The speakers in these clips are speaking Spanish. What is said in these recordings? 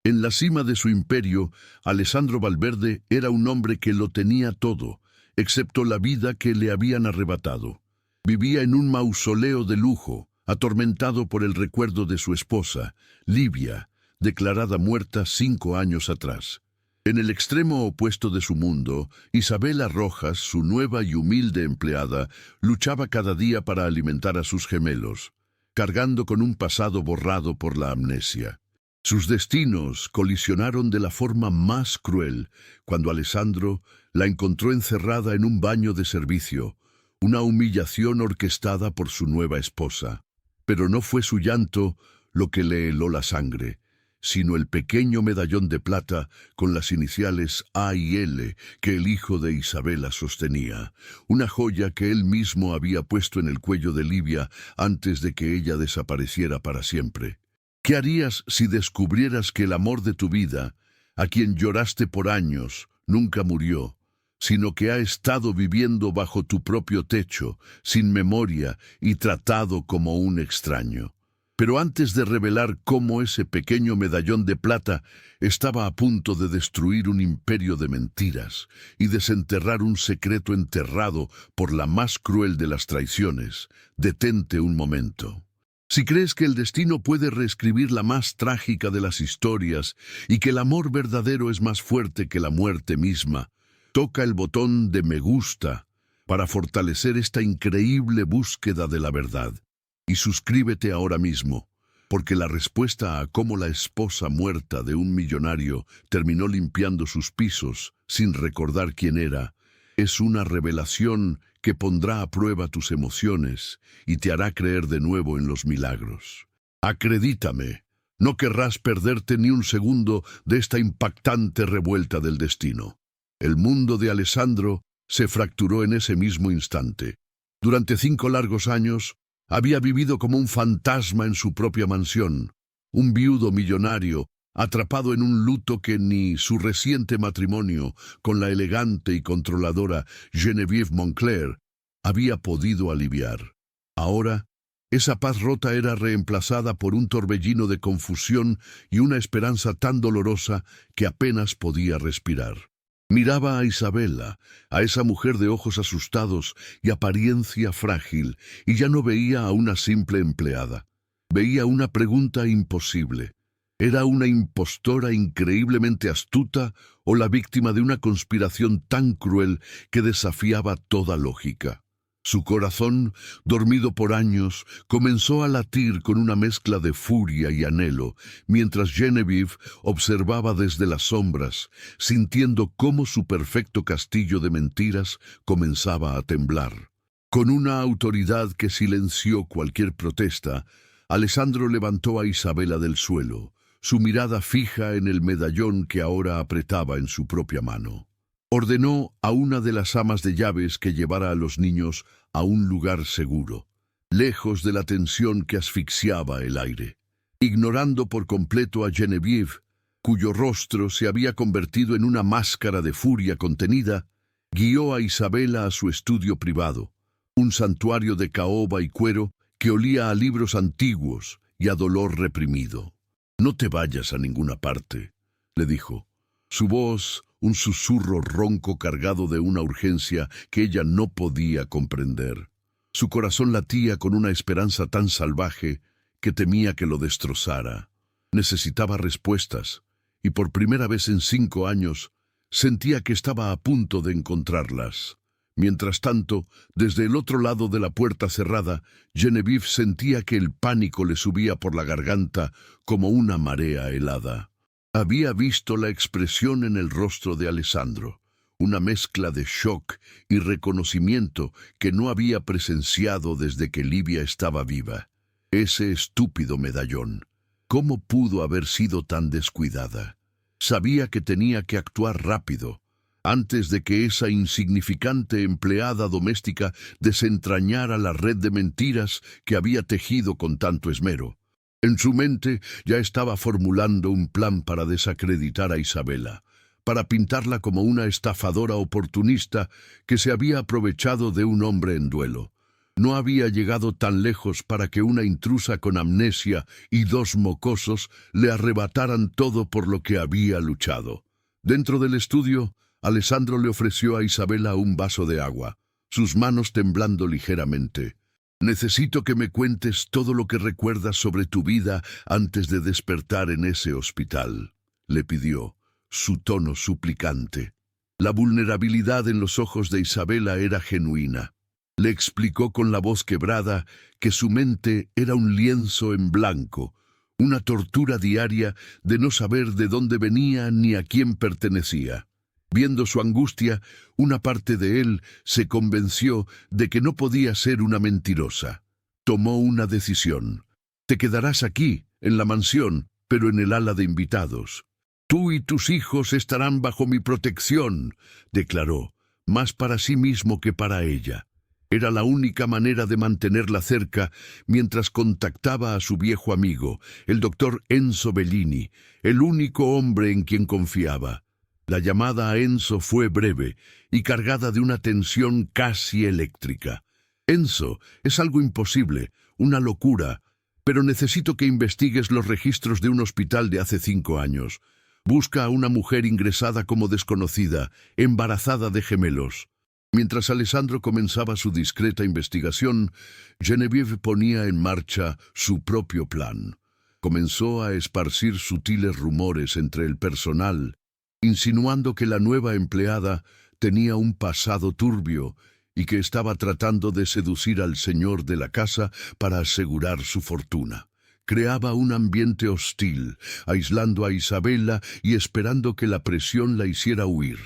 En la cima de su imperio, Alessandro Valverde era un hombre que lo tenía todo, excepto la vida que le habían arrebatado. Vivía en un mausoleo de lujo, atormentado por el recuerdo de su esposa, Livia, declarada muerta 5 años atrás. En el extremo opuesto de su mundo, Isabela Rojas, su nueva y humilde empleada, luchaba cada día para alimentar a sus gemelos, cargando con un pasado borrado por la amnesia. Sus destinos colisionaron de la forma más cruel cuando Alessandro la encontró encerrada en un baño de servicio, una humillación orquestada por su nueva esposa. Pero no fue su llanto lo que le heló la sangre, sino el pequeño medallón de plata con las iniciales A y L que el hijo de Isabela sostenía, una joya que él mismo había puesto en el cuello de Livia antes de que ella desapareciera para siempre. ¿Qué harías si descubrieras que el amor de tu vida, a quien lloraste por años, nunca murió, sino que ha estado viviendo bajo tu propio techo, sin memoria y tratado como un extraño? Pero antes de revelar cómo ese pequeño medallón de plata estaba a punto de destruir un imperio de mentiras y desenterrar un secreto enterrado por la más cruel de las traiciones, detente un momento. Si crees que el destino puede reescribir la más trágica de las historias y que el amor verdadero es más fuerte que la muerte misma, toca el botón de me gusta para fortalecer esta increíble búsqueda de la verdad. Y suscríbete ahora mismo, porque la respuesta a cómo la esposa muerta de un millonario terminó limpiando sus pisos sin recordar quién era, es una revelación que pondrá a prueba tus emociones y te hará creer de nuevo en los milagros. Acredítame, no querrás perderte ni un segundo de esta impactante revuelta del destino. El mundo de Alessandro se fracturó en ese mismo instante. Durante 5 largos años, había vivido como un fantasma en su propia mansión, un viudo millonario, atrapado en un luto que ni su reciente matrimonio con la elegante y controladora Geneviève Moncler había podido aliviar. Ahora, esa paz rota era reemplazada por un torbellino de confusión y una esperanza tan dolorosa que apenas podía respirar. Miraba a Isabela, a esa mujer de ojos asustados y apariencia frágil, y ya no veía a una simple empleada. Veía una pregunta imposible. ¿Era una impostora increíblemente astuta o la víctima de una conspiración tan cruel que desafiaba toda lógica? Su corazón, dormido por años, comenzó a latir con una mezcla de furia y anhelo, mientras Geneviève observaba desde las sombras, sintiendo cómo su perfecto castillo de mentiras comenzaba a temblar. Con una autoridad que silenció cualquier protesta, Alessandro levantó a Isabela del suelo, su mirada fija en el medallón que ahora apretaba en su propia mano. Ordenó a una de las amas de llaves que llevara a los niños a un lugar seguro, lejos de la tensión que asfixiaba el aire. Ignorando por completo a Geneviève, cuyo rostro se había convertido en una máscara de furia contenida, guió a Isabela a su estudio privado, un santuario de caoba y cuero que olía a libros antiguos y a dolor reprimido. «No te vayas a ninguna parte», le dijo. Su voz, un susurro ronco cargado de una urgencia que ella no podía comprender. Su corazón latía con una esperanza tan salvaje que temía que lo destrozara. Necesitaba respuestas, y por primera vez en 5 años sentía que estaba a punto de encontrarlas. Mientras tanto, desde el otro lado de la puerta cerrada, Geneviève sentía que el pánico le subía por la garganta como una marea helada. Había visto la expresión en el rostro de Alessandro, una mezcla de shock y reconocimiento que no había presenciado desde que Livia estaba viva. Ese estúpido medallón. ¿Cómo pudo haber sido tan descuidada? Sabía que tenía que actuar rápido, antes de que esa insignificante empleada doméstica desentrañara la red de mentiras que había tejido con tanto esmero. En su mente ya estaba formulando un plan para desacreditar a Isabela, para pintarla como una estafadora oportunista que se había aprovechado de un hombre en duelo. No había llegado tan lejos para que una intrusa con amnesia y dos mocosos le arrebataran todo por lo que había luchado. Dentro del estudio, Alessandro le ofreció a Isabela un vaso de agua, sus manos temblando ligeramente. «Necesito que me cuentes todo lo que recuerdas sobre tu vida antes de despertar en ese hospital», le pidió, su tono suplicante. La vulnerabilidad en los ojos de Isabela era genuina. Le explicó con la voz quebrada que su mente era un lienzo en blanco, una tortura diaria de no saber de dónde venía ni a quién pertenecía. Viendo su angustia, una parte de él se convenció de que no podía ser una mentirosa. Tomó una decisión. «Te quedarás aquí, en la mansión, pero en el ala de invitados. Tú y tus hijos estarán bajo mi protección», declaró, más para sí mismo que para ella. Era la única manera de mantenerla cerca mientras contactaba a su viejo amigo, el doctor Enzo Bellini, el único hombre en quien confiaba. La llamada a Enzo fue breve y cargada de una tensión casi eléctrica. «Enzo, es algo imposible, una locura, pero necesito que investigues los registros de un hospital de hace 5 años. Busca a una mujer ingresada como desconocida, embarazada de gemelos». Mientras Alessandro comenzaba su discreta investigación, Genevieve ponía en marcha su propio plan. Comenzó a esparcir sutiles rumores entre el personal, insinuando que la nueva empleada tenía un pasado turbio y que estaba tratando de seducir al señor de la casa para asegurar su fortuna. Creaba un ambiente hostil, aislando a Isabela y esperando que la presión la hiciera huir.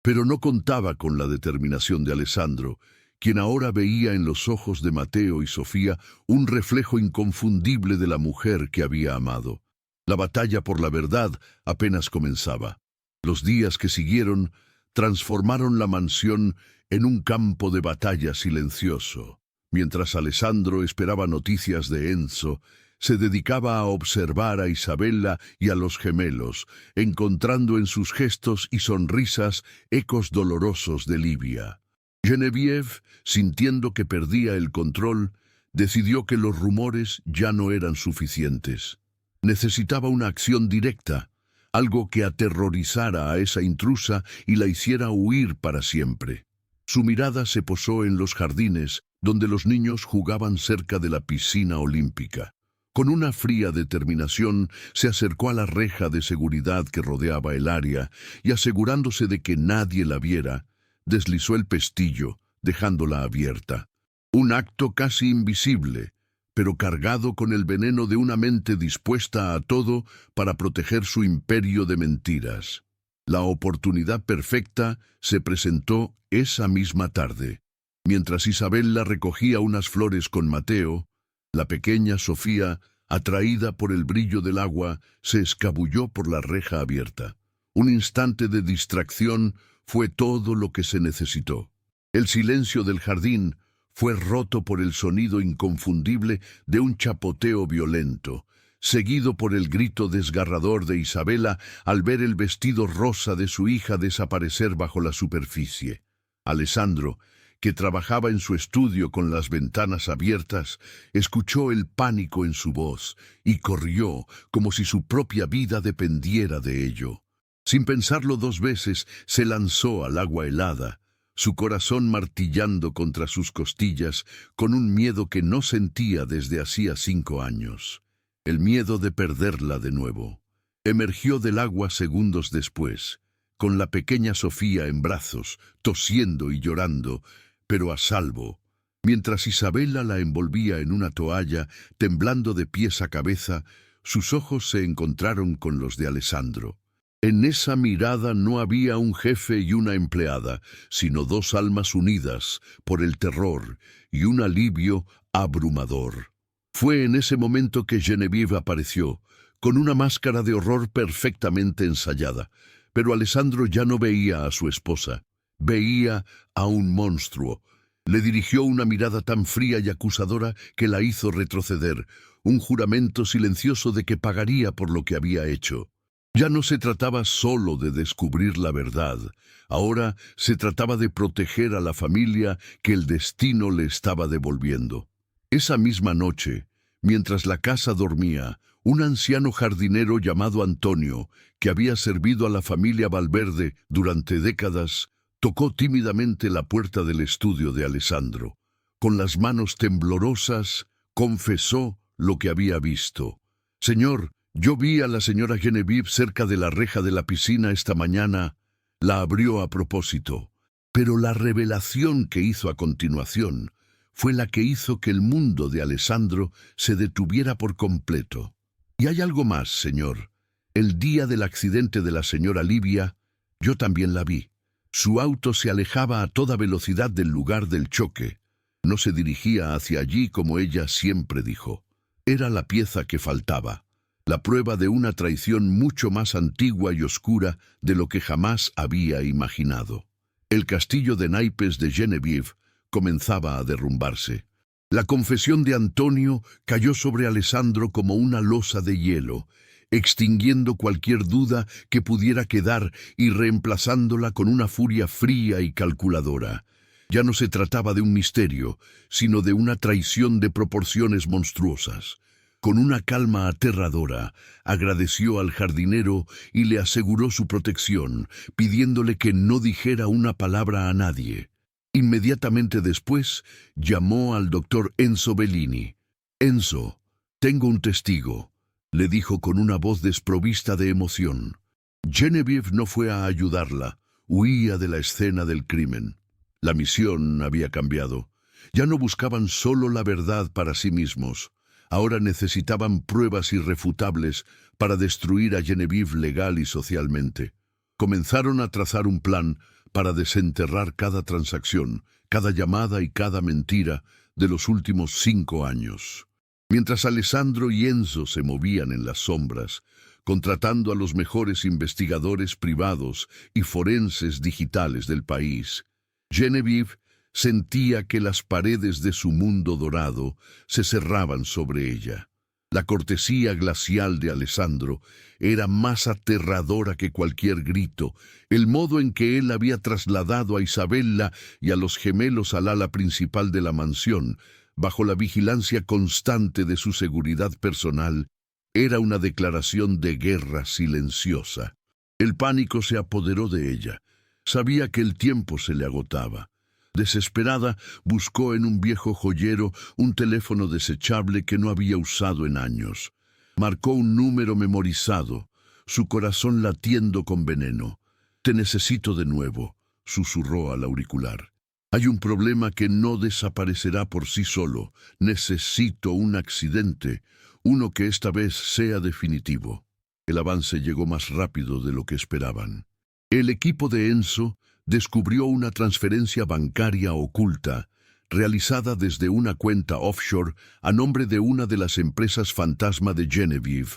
Pero no contaba con la determinación de Alessandro, quien ahora veía en los ojos de Mateo y Sofía un reflejo inconfundible de la mujer que había amado. La batalla por la verdad apenas comenzaba. Los días que siguieron transformaron la mansión en un campo de batalla silencioso. Mientras Alessandro esperaba noticias de Enzo, se dedicaba a observar a Isabela y a los gemelos, encontrando en sus gestos y sonrisas ecos dolorosos de Livia. Genevieve, sintiendo que perdía el control, decidió que los rumores ya no eran suficientes. Necesitaba una acción directa, algo que aterrorizara a esa intrusa y la hiciera huir para siempre. Su mirada se posó en los jardines, donde los niños jugaban cerca de la piscina olímpica. Con una fría determinación, se acercó a la reja de seguridad que rodeaba el área y, asegurándose de que nadie la viera, deslizó el pestillo, dejándola abierta. Un acto casi invisible, pero cargado con el veneno de una mente dispuesta a todo para proteger su imperio de mentiras. La oportunidad perfecta se presentó esa misma tarde. Mientras Isabela recogía unas flores con Mateo, la pequeña Sofía, atraída por el brillo del agua, se escabulló por la reja abierta. Un instante de distracción fue todo lo que se necesitó. El silencio del jardín fue roto por el sonido inconfundible de un chapoteo violento, seguido por el grito desgarrador de Isabela al ver el vestido rosa de su hija desaparecer bajo la superficie. Alessandro, que trabajaba en su estudio con las ventanas abiertas, escuchó el pánico en su voz y corrió como si su propia vida dependiera de ello. Sin pensarlo 2 veces, se lanzó al agua helada, su corazón martillando contra sus costillas con un miedo que no sentía desde hacía 5 años. El miedo de perderla de nuevo. Emergió del agua segundos después, con la pequeña Sofía en brazos, tosiendo y llorando, pero a salvo, mientras Isabela la envolvía en una toalla, temblando de pies a cabeza, sus ojos se encontraron con los de Alessandro. En esa mirada no había un jefe y una empleada, sino 2 almas unidas por el terror y un alivio abrumador. Fue en ese momento que Genevieve apareció, con una máscara de horror perfectamente ensayada, pero Alessandro ya no veía a su esposa. Veía a un monstruo. Le dirigió una mirada tan fría y acusadora que la hizo retroceder, un juramento silencioso de que pagaría por lo que había hecho. Ya no se trataba solo de descubrir la verdad, ahora se trataba de proteger a la familia que el destino le estaba devolviendo. Esa misma noche, mientras la casa dormía, un anciano jardinero llamado Antonio, que había servido a la familia Valverde durante décadas, tocó tímidamente la puerta del estudio de Alessandro. Con las manos temblorosas, confesó lo que había visto. «Señor, yo vi a la señora Genevieve cerca de la reja de la piscina esta mañana». La abrió a propósito, pero la revelación que hizo a continuación fue la que hizo que el mundo de Alessandro se detuviera por completo. «Y hay algo más, señor. El día del accidente de la señora Livia, yo también la vi. Su auto se alejaba a toda velocidad del lugar del choque. No se dirigía hacia allí como ella siempre dijo. Era la pieza que faltaba, la prueba de una traición mucho más antigua y oscura de lo que jamás había imaginado. El castillo de naipes de Genevieve comenzaba a derrumbarse. La confesión de Antonio cayó sobre Alessandro como una losa de hielo, extinguiendo cualquier duda que pudiera quedar y reemplazándola con una furia fría y calculadora. Ya no se trataba de un misterio, sino de una traición de proporciones monstruosas. Con una calma aterradora, agradeció al jardinero y le aseguró su protección, pidiéndole que no dijera una palabra a nadie. Inmediatamente después, llamó al doctor Enzo Bellini. «Enzo, tengo un testigo», le dijo con una voz desprovista de emoción. Genevieve no fue a ayudarla, huía de la escena del crimen. La misión había cambiado. Ya no buscaban solo la verdad para sí mismos. Ahora necesitaban pruebas irrefutables para destruir a Genevieve legal y socialmente. Comenzaron a trazar un plan para desenterrar cada transacción, cada llamada y cada mentira de los últimos 5 años. Mientras Alessandro y Enzo se movían en las sombras, contratando a los mejores investigadores privados y forenses digitales del país, Genevieve sentía que las paredes de su mundo dorado se cerraban sobre ella. La cortesía glacial de Alessandro era más aterradora que cualquier grito. El modo en que él había trasladado a Isabella y a los gemelos al ala principal de la mansión, bajo la vigilancia constante de su seguridad personal, era una declaración de guerra silenciosa. El pánico se apoderó de ella. Sabía que el tiempo se le agotaba. Desesperada, buscó en un viejo joyero un teléfono desechable que no había usado en años. Marcó un número memorizado, su corazón latiendo con veneno. «Te necesito de nuevo», susurró al auricular. «Hay un problema que no desaparecerá por sí solo. Necesito un accidente, uno que esta vez sea definitivo». El avance llegó más rápido de lo que esperaban. El equipo de Enzo descubrió una transferencia bancaria oculta, realizada desde una cuenta offshore a nombre de una de las empresas fantasma de Genevieve,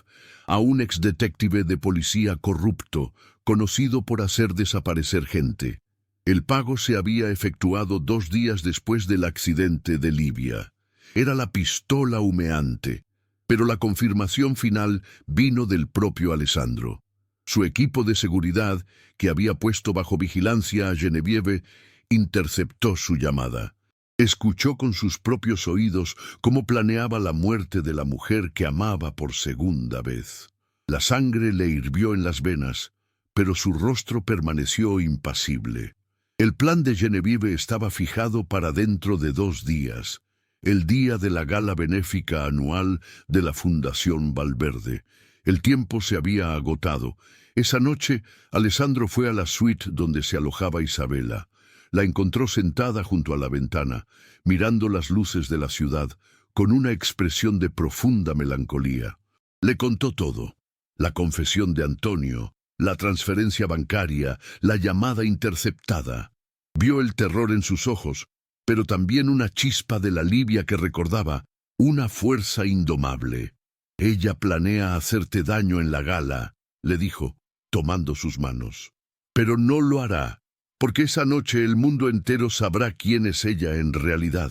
a un exdetective de policía corrupto, conocido por hacer desaparecer gente. El pago se había efectuado 2 días después del accidente de Livia. Era la pistola humeante, pero la confirmación final vino del propio Alessandro. Su equipo de seguridad, que había puesto bajo vigilancia a Genevieve, interceptó su llamada. Escuchó con sus propios oídos cómo planeaba la muerte de la mujer que amaba por segunda vez. La sangre le hirvió en las venas, pero su rostro permaneció impasible. El plan de Genevieve estaba fijado para dentro de 2 días, el día de la gala benéfica anual de la Fundación Valverde. El tiempo se había agotado. Esa noche, Alessandro fue a la suite donde se alojaba Isabella. La encontró sentada junto a la ventana, mirando las luces de la ciudad, con una expresión de profunda melancolía. Le contó todo: la confesión de Antonio, la transferencia bancaria, la llamada interceptada. Vio el terror en sus ojos, pero también una chispa de la Livia que recordaba, una fuerza indomable. «Ella planea hacerte daño en la gala», le dijo, tomando sus manos. «Pero no lo hará, porque esa noche el mundo entero sabrá quién es ella en realidad.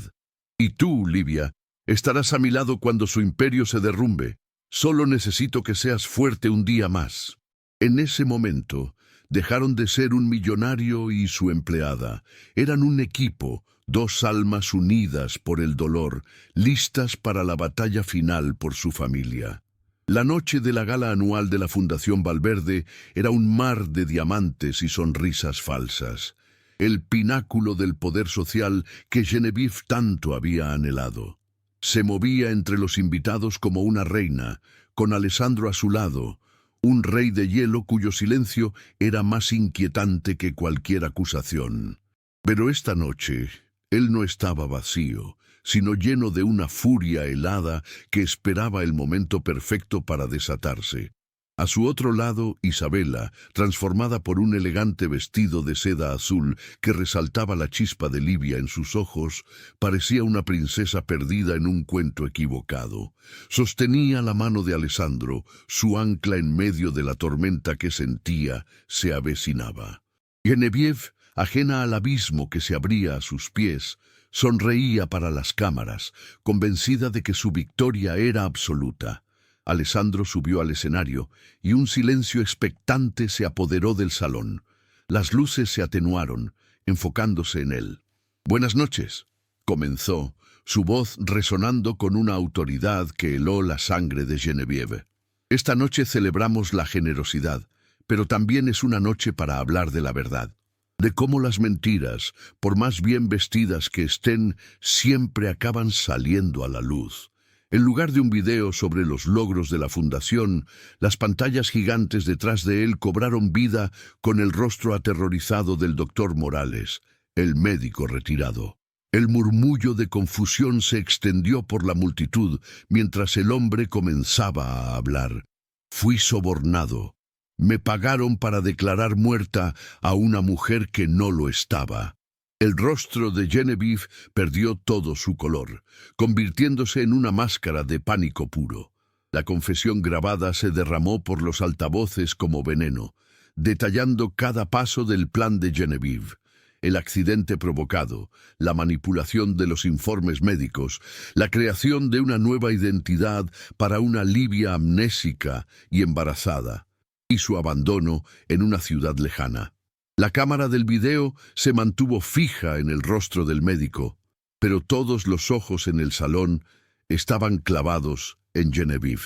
Y tú, Livia, estarás a mi lado cuando su imperio se derrumbe. Solo necesito que seas fuerte un día más». En ese momento, dejaron de ser un millonario y su empleada. Eran un equipo, dos almas unidas por el dolor, listas para la batalla final por su familia. La noche de la gala anual de la Fundación Valverde era un mar de diamantes y sonrisas falsas, el pináculo del poder social que Genevieve tanto había anhelado. Se movía entre los invitados como una reina, con Alessandro a su lado, un rey de hielo cuyo silencio era más inquietante que cualquier acusación. Pero esta noche, él no estaba vacío, sino lleno de una furia helada que esperaba el momento perfecto para desatarse. A su otro lado, Isabela, transformada por un elegante vestido de seda azul que resaltaba la chispa de Livia en sus ojos, parecía una princesa perdida en un cuento equivocado. Sostenía la mano de Alessandro, su ancla en medio de la tormenta que sentía se avecinaba. Genevieve, ajena al abismo que se abría a sus pies, sonreía para las cámaras, convencida de que su victoria era absoluta. Alessandro subió al escenario y un silencio expectante se apoderó del salón. Las luces se atenuaron, enfocándose en él. «Buenas noches», comenzó, su voz resonando con una autoridad que heló la sangre de Genevieve. «Esta noche celebramos la generosidad, pero también es una noche para hablar de la verdad. De cómo las mentiras, por más bien vestidas que estén, siempre acaban saliendo a la luz». En lugar de un video sobre los logros de la fundación, las pantallas gigantes detrás de él cobraron vida con el rostro aterrorizado del doctor Morales, el médico retirado. El murmullo de confusión se extendió por la multitud mientras el hombre comenzaba a hablar. «Fui sobornado. Me pagaron para declarar muerta a una mujer que no lo estaba». El rostro de Genevieve perdió todo su color, convirtiéndose en una máscara de pánico puro. La confesión grabada se derramó por los altavoces como veneno, detallando cada paso del plan de Genevieve. El accidente provocado, la manipulación de los informes médicos, la creación de una nueva identidad para una Livia amnésica y embarazada, y su abandono en una ciudad lejana. La cámara del video se mantuvo fija en el rostro del médico, pero todos los ojos en el salón estaban clavados en Genevieve.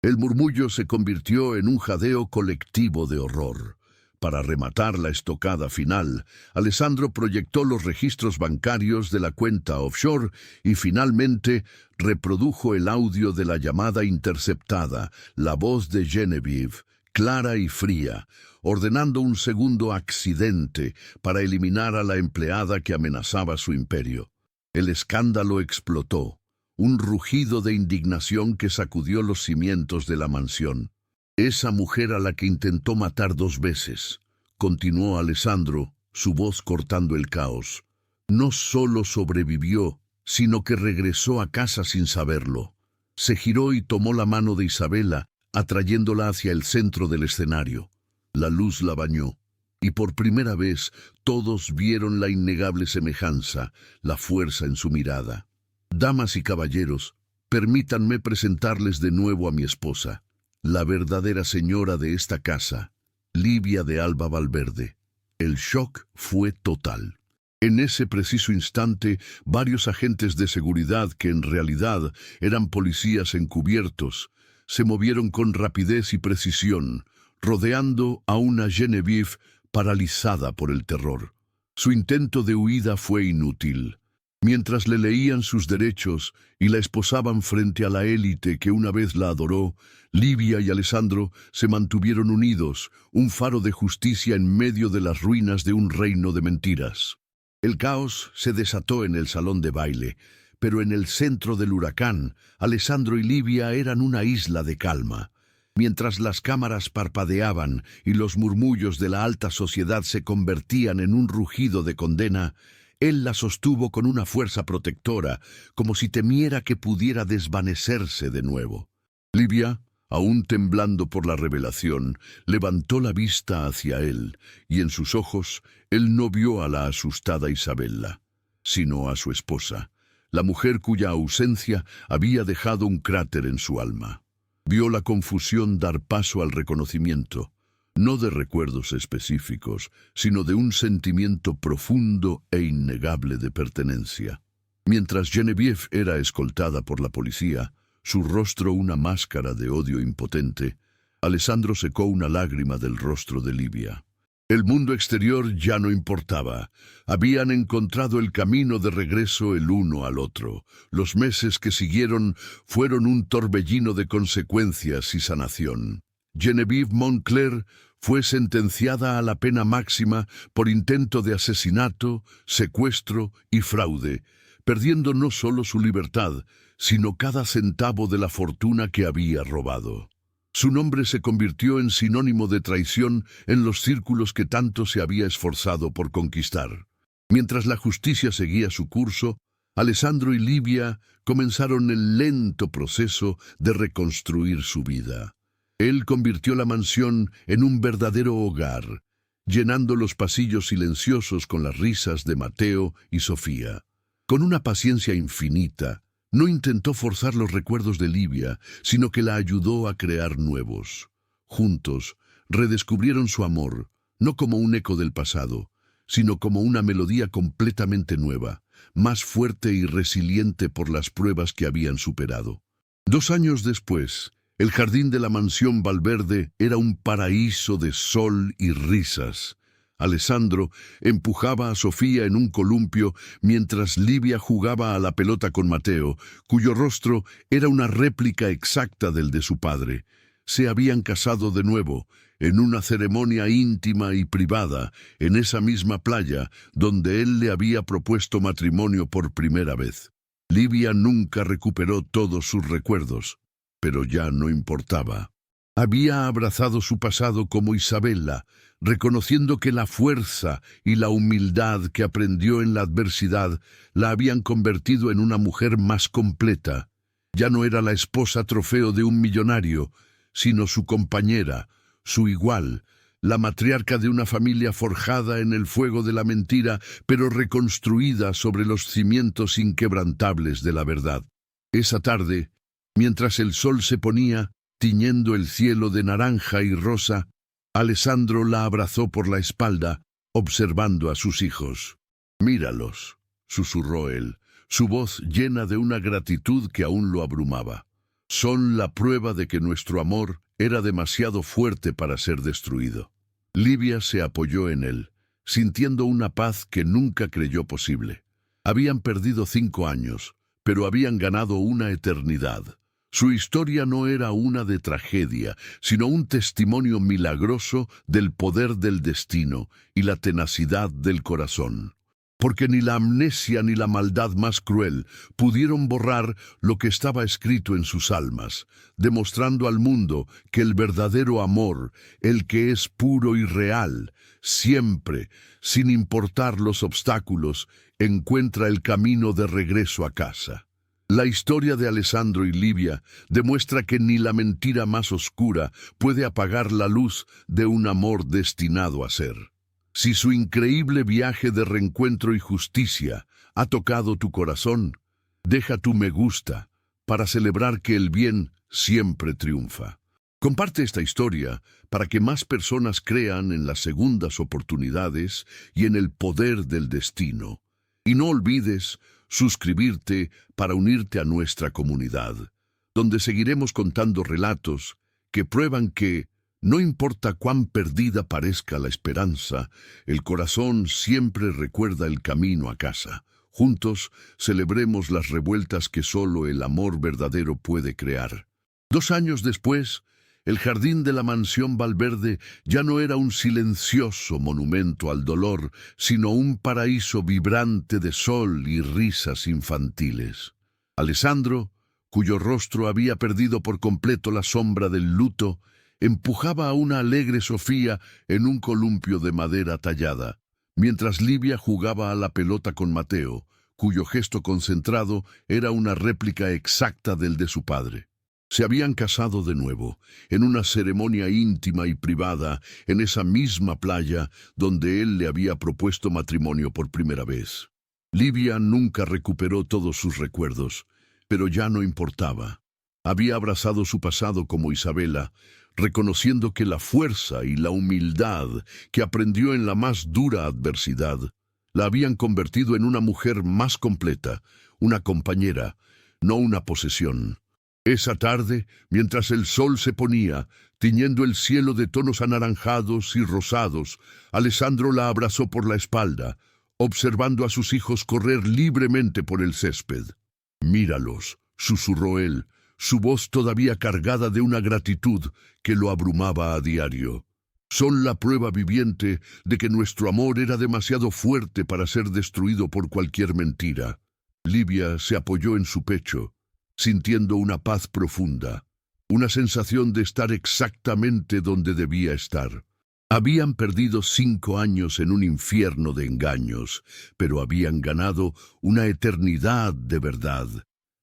El murmullo se convirtió en un jadeo colectivo de horror. Para rematar la estocada final, Alessandro proyectó los registros bancarios de la cuenta offshore y finalmente reprodujo el audio de la llamada interceptada, la voz de Genevieve, clara y fría, ordenando un segundo accidente para eliminar a la empleada que amenazaba su imperio. El escándalo explotó, un rugido de indignación que sacudió los cimientos de la mansión. «Esa mujer a la que intentó matar 2 veces», continuó Alessandro, su voz cortando el caos, «no solo sobrevivió, sino que regresó a casa sin saberlo». Se giró y tomó la mano de Isabela, atrayéndola hacia el centro del escenario. La luz la bañó, y por primera vez todos vieron la innegable semejanza, la fuerza en su mirada. «Damas y caballeros, permítanme presentarles de nuevo a mi esposa, la verdadera señora de esta casa, Livia de Alba Valverde». El shock fue total. En ese preciso instante, varios agentes de seguridad, que en realidad eran policías encubiertos, se movieron con rapidez y precisión, rodeando a una Genevieve paralizada por el terror. Su intento de huida fue inútil. Mientras le leían sus derechos y la esposaban frente a la élite que una vez la adoró, Livia y Alessandro se mantuvieron unidos, un faro de justicia en medio de las ruinas de un reino de mentiras. El caos se desató en el salón de baile, pero en el centro del huracán, Alessandro y Livia eran una isla de calma. Mientras las cámaras parpadeaban y los murmullos de la alta sociedad se convertían en un rugido de condena, él la sostuvo con una fuerza protectora, como si temiera que pudiera desvanecerse de nuevo. Livia, aún temblando por la revelación, levantó la vista hacia él, y en sus ojos él no vio a la asustada Isabella, sino a su esposa, la mujer cuya ausencia había dejado un cráter en su alma. Vio la confusión dar paso al reconocimiento. no de recuerdos específicos, sino de un sentimiento profundo e innegable de pertenencia. Mientras Genevieve era escoltada por la policía, su rostro una máscara de odio impotente, Alessandro secó una lágrima del rostro de Livia. El mundo exterior ya no importaba. Habían encontrado el camino de regreso el uno al otro. Los meses que siguieron fueron un torbellino de consecuencias y sanación. Genevieve Moncler fue sentenciada a la pena máxima por intento de asesinato, secuestro y fraude, perdiendo no solo su libertad, sino cada centavo de la fortuna que había robado. Su nombre se convirtió en sinónimo de traición en los círculos que tanto se había esforzado por conquistar. Mientras la justicia seguía su curso, Alessandro y Livia comenzaron el lento proceso de reconstruir su vida. Él convirtió la mansión en un verdadero hogar, llenando los pasillos silenciosos con las risas de Mateo y Sofía. Con una paciencia infinita, no intentó forzar los recuerdos de Livia, sino que la ayudó a crear nuevos. Juntos, redescubrieron su amor, no como un eco del pasado, sino como una melodía completamente nueva, más fuerte y resiliente por las pruebas que habían superado. 2 años después, el jardín de la mansión Valverde era un paraíso de sol y risas. Alessandro empujaba a Sofía en un columpio mientras Livia jugaba a la pelota con Mateo, cuyo rostro era una réplica exacta del de su padre. Se habían casado de nuevo, en una ceremonia íntima y privada, en esa misma playa donde él le había propuesto matrimonio por primera vez. Livia nunca recuperó todos sus recuerdos, pero ya no importaba. Había abrazado su pasado como Isabella, reconociendo que la fuerza y la humildad que aprendió en la adversidad la habían convertido en una mujer más completa. Ya no era la esposa trofeo de un millonario, sino su compañera, su igual, la matriarca de una familia forjada en el fuego de la mentira, pero reconstruida sobre los cimientos inquebrantables de la verdad. Esa tarde, mientras el sol se ponía, tiñendo el cielo de naranja y rosa, Alessandro la abrazó por la espalda, observando a sus hijos. «Míralos», susurró él, su voz llena de una gratitud que aún lo abrumaba. «Son la prueba de que nuestro amor era demasiado fuerte para ser destruido». Livia se apoyó en él, sintiendo una paz que nunca creyó posible. Habían perdido 5 años, pero habían ganado una eternidad. Su historia no era una de tragedia, sino un testimonio milagroso del poder del destino y la tenacidad del corazón. Porque ni la amnesia ni la maldad más cruel pudieron borrar lo que estaba escrito en sus almas, demostrando al mundo que el verdadero amor, el que es puro y real, siempre, sin importar los obstáculos, encuentra el camino de regreso a casa. La historia de Alessandro y Livia demuestra que ni la mentira más oscura puede apagar la luz de un amor destinado a ser. Si su increíble viaje de reencuentro y justicia ha tocado tu corazón, deja tu me gusta para celebrar que el bien siempre triunfa. Comparte esta historia para que más personas crean en las segundas oportunidades y en el poder del destino. Y no olvides suscribirte para unirte a nuestra comunidad, donde seguiremos contando relatos que prueban que, no importa cuán perdida parezca la esperanza, el corazón siempre recuerda el camino a casa. Juntos celebremos las revueltas que solo el amor verdadero puede crear. 2 años después, el jardín de la mansión Valverde ya no era un silencioso monumento al dolor, sino un paraíso vibrante de sol y risas infantiles. Alessandro, cuyo rostro había perdido por completo la sombra del luto, empujaba a una alegre Sofía en un columpio de madera tallada, mientras Livia jugaba a la pelota con Mateo, cuyo gesto concentrado era una réplica exacta del de su padre. Se habían casado de nuevo, en una ceremonia íntima y privada, en esa misma playa donde él le había propuesto matrimonio por primera vez. Livia nunca recuperó todos sus recuerdos, pero ya no importaba. Había abrazado su pasado como Isabella, reconociendo que la fuerza y la humildad que aprendió en la más dura adversidad la habían convertido en una mujer más completa, una compañera, no una posesión. Esa tarde, mientras el sol se ponía, tiñendo el cielo de tonos anaranjados y rosados, Alessandro la abrazó por la espalda, observando a sus hijos correr libremente por el césped. «Míralos», susurró él, su voz todavía cargada de una gratitud que lo abrumaba a diario. «Son la prueba viviente de que nuestro amor era demasiado fuerte para ser destruido por cualquier mentira». Livia se apoyó en su pecho, sintiendo una paz profunda, una sensación de estar exactamente donde debía estar. Habían perdido 5 años en un infierno de engaños, pero habían ganado una eternidad de verdad.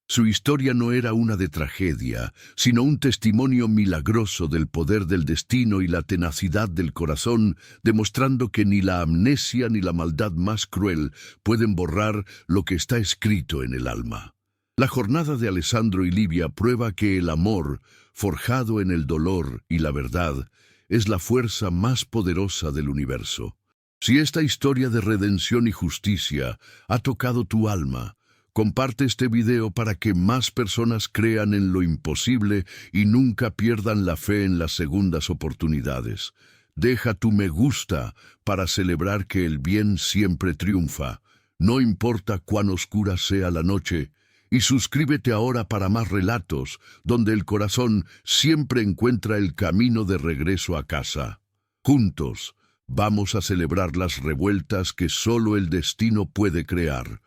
Su historia no era una de tragedia, sino un testimonio milagroso del poder del destino y la tenacidad del corazón, demostrando que ni la amnesia ni la maldad más cruel pueden borrar lo que está escrito en el alma. La jornada de Alessandro y Livia prueba que el amor, forjado en el dolor y la verdad, es la fuerza más poderosa del universo. Si esta historia de redención y justicia ha tocado tu alma, comparte este video para que más personas crean en lo imposible y nunca pierdan la fe en las segundas oportunidades. Deja tu me gusta para celebrar que el bien siempre triunfa, no importa cuán oscura sea la noche, y suscríbete ahora para más relatos, donde el corazón siempre encuentra el camino de regreso a casa. Juntos, vamos a celebrar las revueltas que solo el destino puede crear.